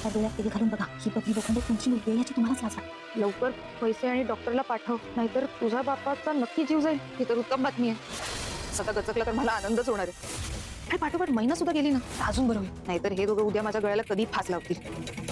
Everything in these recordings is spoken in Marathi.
आता डोळ्यात तेल घालून बघा, ही बघी लोखंड तुमची मुलगी आहे याची तुम्हालाच लाज वाटते. लवकर पैसे आणि डॉक्टरला पाठव, नाहीतर तुझ्या बापाचा नक्की जीव जाईल. ही तर उत्तम बातमी आहे. स्वतः गचकला तर मला आनंदच होणार आहे. आणि पाठोपाठ महिना सुद्धा गेली ना तर अजून बरं होईल, नाहीतर हे दोघं उद्या माझ्या गळ्याला कधी फास लावतील.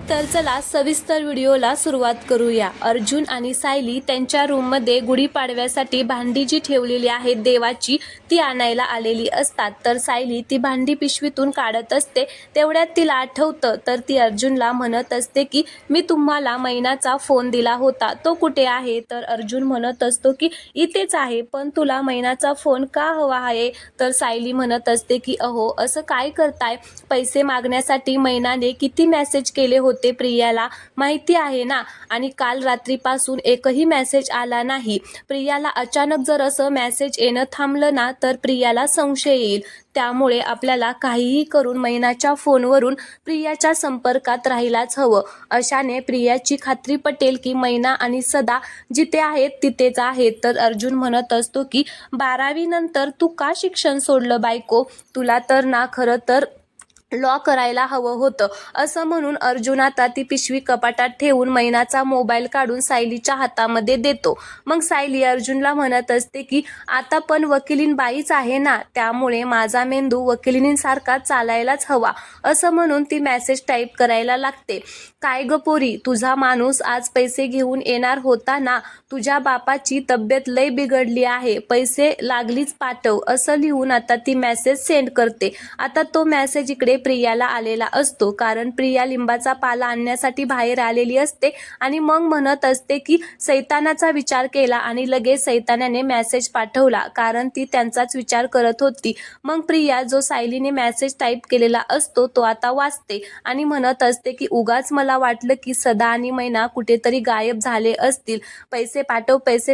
तर चला सविस्तर व्हिडिओला सुरुवात करूया. अर्जुन आणि सायली त्यांच्या रूममध्ये गुढीपाडव्यासाठी भांडी जी ठेवलेली आहेत देवाची ती आणायला आलेली असतात. तर सायली ती भांडी पिशवीतून काढत असते. तेवढ्यात तिला आठवतं तर ती अर्जुनला म्हणत असते की मी तुम्हाला मैनाचा फोन दिला होता, तो कुठे आहे? तर अर्जुन म्हणत असतो की इथेच आहे, पण तुला मैनाचा फोन का हवा आहे? तर सायली म्हणत असते की अहो असं काय करताय? पैसे मागण्यासाठी मैनाने किती मेसेज केले होते प्रियाला माहिती आहे ना, आणि काल रात्रीपासून एकही मेसेज आला नाही. प्रियाला अचानक जर असं मेसेज येणं थांबलं ना तर प्रियाला संशय येईल. त्यामुळे आपल्याला काहीही करून मैनाच्या फोनवरून प्रियाच्या संपर्कात राहायलाच हवं. अशाने प्रियाची खात्री पटेल की मैना आणि सदा जिथे आहेत तिथेच आहेत. तर अर्जुन म्हणत असतो की 12वी नंतर तू का शिक्षण सोडलं बायको? तुला तर ना खरं तर लॉ करायला हवं होतं. असं म्हणून अर्जुन आता ती पिशवी कपाटात ठेवून मैनाचा मोबाईल काढून सायलीच्या हातामध्ये देतो. मग सायली अर्जुनला म्हणत असते की आता पण वकिलीन बाईच आहे ना, त्यामुळे माझा मेंदू वकिलिनींसारखा चालायलाच हवा. असं म्हणून ती मेसेज टाईप करायला लागते. काय ग पोरी, तुझा माणूस आज पैसे घेऊन येणार होता ना, तुझ्या बापाची तब्येत लय बिघडली आहे, पैसे लागलीच पाठव, असं लिहून आता ती मेसेज सेंड करते. आता तो मेसेज इकडे प्रियाला आलेला असतो, कारण प्रिया लिंबाचा पाला आणण्यासाठी बाहेर आलेली असते आणि मग म्हणत असते की सैतानाचा विचार केला आणि लगेच सैतानाने मेसेज पाठवला, कारण ती त्यांचाच विचार करत होती. मग प्रिया जो सायलीने मेसेज टाईप केलेला असतो तो आता वाचते आणि म्हणत असते की उगाच मला वाटलं की सदा आणि मैना कुठेतरी गायब झाले असतील, पैसे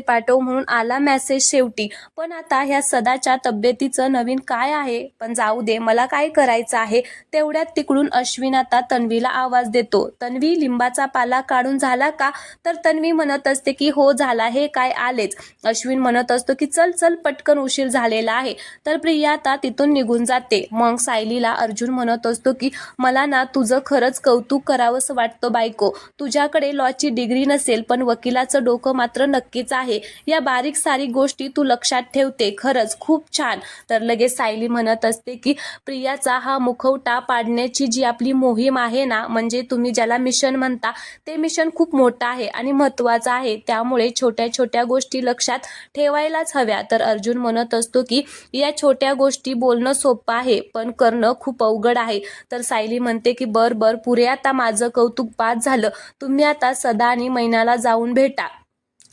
पाठव म्हणून आला मेसेज शेवटी. पण आता ह्या सदाच्या तब्येतीचं नवीन काय आहे? पण जाऊ दे, मला काय करायचं आहे. तेवढ्यात तिकडून अश्विन आता तन्वीला आवाज देतो. तन्वी, लिंबाचा पाला काढून झाला का? तर तन्वी म्हणत असते की हो झाला, हे काय आलेच. अश्विन म्हणत असतो की चल चल पटकन, उशीर झालेला आहे. तर प्रिया आता तिथून निघून जाते. मग सायलीला अर्जुन म्हणत असतो की मला ना तुझं खरंच कौतुक करावंसं वाटतं बायको. तुझ्याकडे लॉची डिग्री नसेल पण वकिलाचं डोकं मात्र नक्कीच आहे. या बारीक सारीक गोष्टी तू लक्षात ठेवते, खरंच खूप छान. तर लगेच सायली म्हणत असते की प्रियाचा हा मुखवटा पाडण्याची जी आपली मोहीम आहे ना, म्हणजे तुम्ही ज्याला मिशन म्हणता, ते मिशन खूप मोठं आहे आणि महत्त्वाचं आहे. त्यामुळे छोट्या छोट्या गोष्टी लक्षात ठेवायलाच हव्या. तर अर्जुन म्हणत असतो की या छोट्या गोष्टी बोलणं सोपं आहे पण करणं खूप अवघड आहे. तर सायली म्हणते की बर पुरे, आता माझं कौतुक पास झालं. तुम्ही आता सदा आणि मैनाला जाऊन भेटा.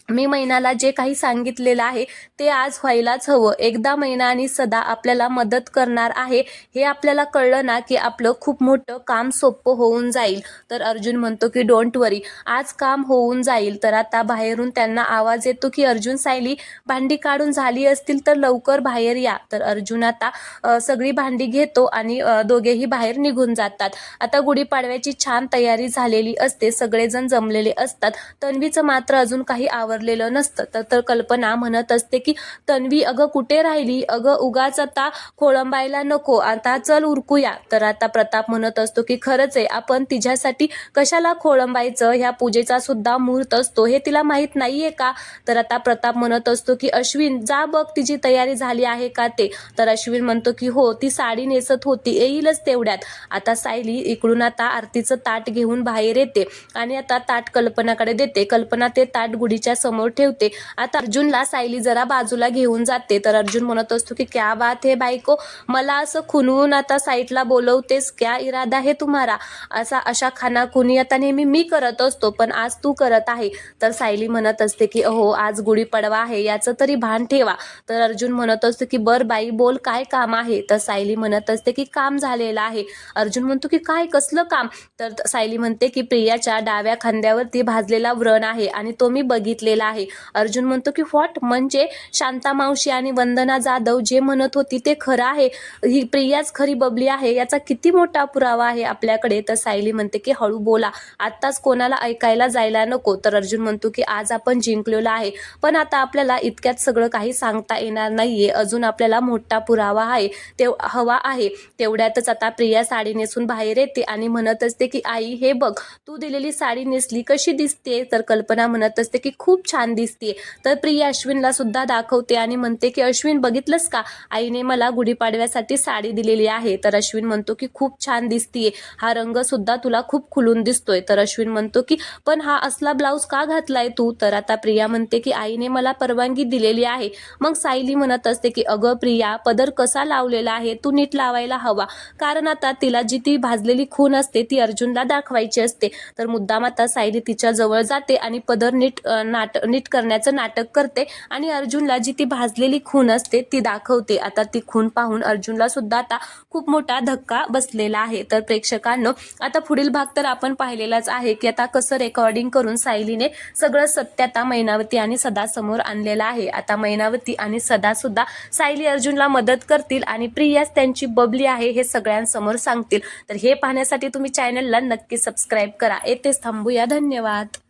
मी मैनाला जे काही सांगितलेलं आहे ते आज व्हायलाच हवं. एकदा मैना आणि सदा आपल्याला मदत करणार आहे हे आपल्याला कळलं ना की आपलं खूप मोठं काम सोपं होऊन जाईल. तर अर्जुन म्हणतो की डोंट वरी, आज काम होऊन जाईल. तर आता बाहेरून त्यांना आवाज येतो की अर्जुन, सायली, भांडी काढून झाली असतील तर लवकर बाहेर या. तर अर्जुन आता सगळी भांडी घेतो आणि दोघेही बाहेर निघून जातात. आता गुढीपाडव्याची छान तयारी झालेली असते, सगळेजण जमलेले असतात. तन्वीचं मात्र अजून काही आवरलेलं नसतं. तर कल्पना म्हणत असते की तन्वी अगं कुठे राहिली? अगं उगाच आता खोळंबायला नको, आता चल उरकूया. तर आता प्रताप म्हणत असतो की खरंच आहे, आपण तिच्यासाठी कशाला खोळंबायचं? ह्या पूजेचा सुद्धा मुहूर्त असतो, हे तिला माहित नाहीये का? तर आता प्रताप म्हणत असतो की अश्विन, जा बघ तिची तयारी झाली आहे का ते. तर अश्विन म्हणतो की हो, ती साडी नेसत होती, येईलच तेवढ्यात. आता सायली इकडून आता आरतीचं ताट घेऊन बाहेर येते आणि आता ताट कल्पनाकडे देते. कल्पना ते ताट गुढीच्या समोर ठेवते. आता अर्जुनला सायली जरा बाजूला घेऊन जाते. तर अर्जुन म्हणत असतो की क्या बात है बायको, मला असं खुनवून आता साईटला बोलवतेस, क्या इरादा है तुम्हारा? अशा खानाखुनी आता नेहमी मी करत असतो, पण आज तू करत आहे. तर सायली म्हणत असते की अहो आज गुढीपाडवा आहे, याचं तरी भान ठेवा. तर अर्जुन म्हणत असतो की बर बाई बोल, काय काम आहे? तर सायली म्हणत असते की काम झालेलं आहे. अर्जुन म्हणतो की काय, कसलं काम? तर सायली म्हणते की प्रियाच्या डाव्या खांद्यावरती भाजलेला व्रण आहे आणि तो मी बघितलेला दिलेला आहे. अर्जुन म्हणतो की व्हॉट, म्हणजे शांता मावशी आणि वंदना जाधव जे म्हणत होती ते खरं आहे, ही प्रियाच खरी बबली आहे, याचा किती मोठा पुरावा आहे आपल्याकडे. तर सायली म्हणते की हळू बोला, आत्ताच कोणाला ऐकायला जायला नको. तर अर्जुन म्हणतो की आज आपण जिंकलेलो आहे, पण आता आपल्याला इतक्यात सगळं काही सांगता येणार नाहीये, अजून आपल्याला मोठा पुरावा आहे ते हवा आहे. तेवढ्यातच आता प्रिया साडी नेसून बाहेर येते आणि म्हणत असते की आई हे बघ, तू दिलेली साडी नेसली कशी दिसते. तर कल्पना म्हणत असते की खूप छान दिसते. तर प्रिया अश्विनला सुद्धा दाखवते आणि म्हणते की अश्विन बघितलंस का, आईने मला गुढीपाडव्यासाठी साडी दिलेली आहे. तर अश्विन म्हणतो की खूप छान दिसतीये, हा रंग सुद्धा तुला खूप खुलून दिसतोय. तर अश्विन म्हणतो की पण हा असला ब्लाऊज का घातलाय तू. तर आता प्रिया म्हणते की आईने मला परवानगी दिलेली आहे. मग सायली म्हणत असते की अगं प्रिया, पदर कसा लावलेला आहे तू नीट लावायला हवा, कारण आता तिला जी ती भाजलेली खून असते ती अर्जुनला दाखवायची असते. तर मुद्दाम आता सायली तिच्या जवळ जाते आणि पदर नीट करण्याचं नाटक करते आणि अर्जुनला जी ती भाजलेली खून असते ती दाखवते. आता ती खून पाहून अर्जुनला सुद्धा आता खूप मोठा धक्का बसलेला आहे. तर प्रेक्षकांनो, आता पुढील भाग तर आपण पाहिलेलाच आहे की आता कसं रेकॉर्डिंग करून सायलीने सगळं सत्य आता मैनावती आणि सदा समोर आणलेलं आहे. आता मैनावती आणि सदा सुद्धा सायली अर्जुनला मदत करतील आणि प्रियाच त्यांची बबली आहे हे सगळ्यांसमोर सांगतील. तर हे पाहण्यासाठी तुम्ही चॅनलला नक्की सबस्क्राईब करा. येथेच थांबूया. धन्यवाद.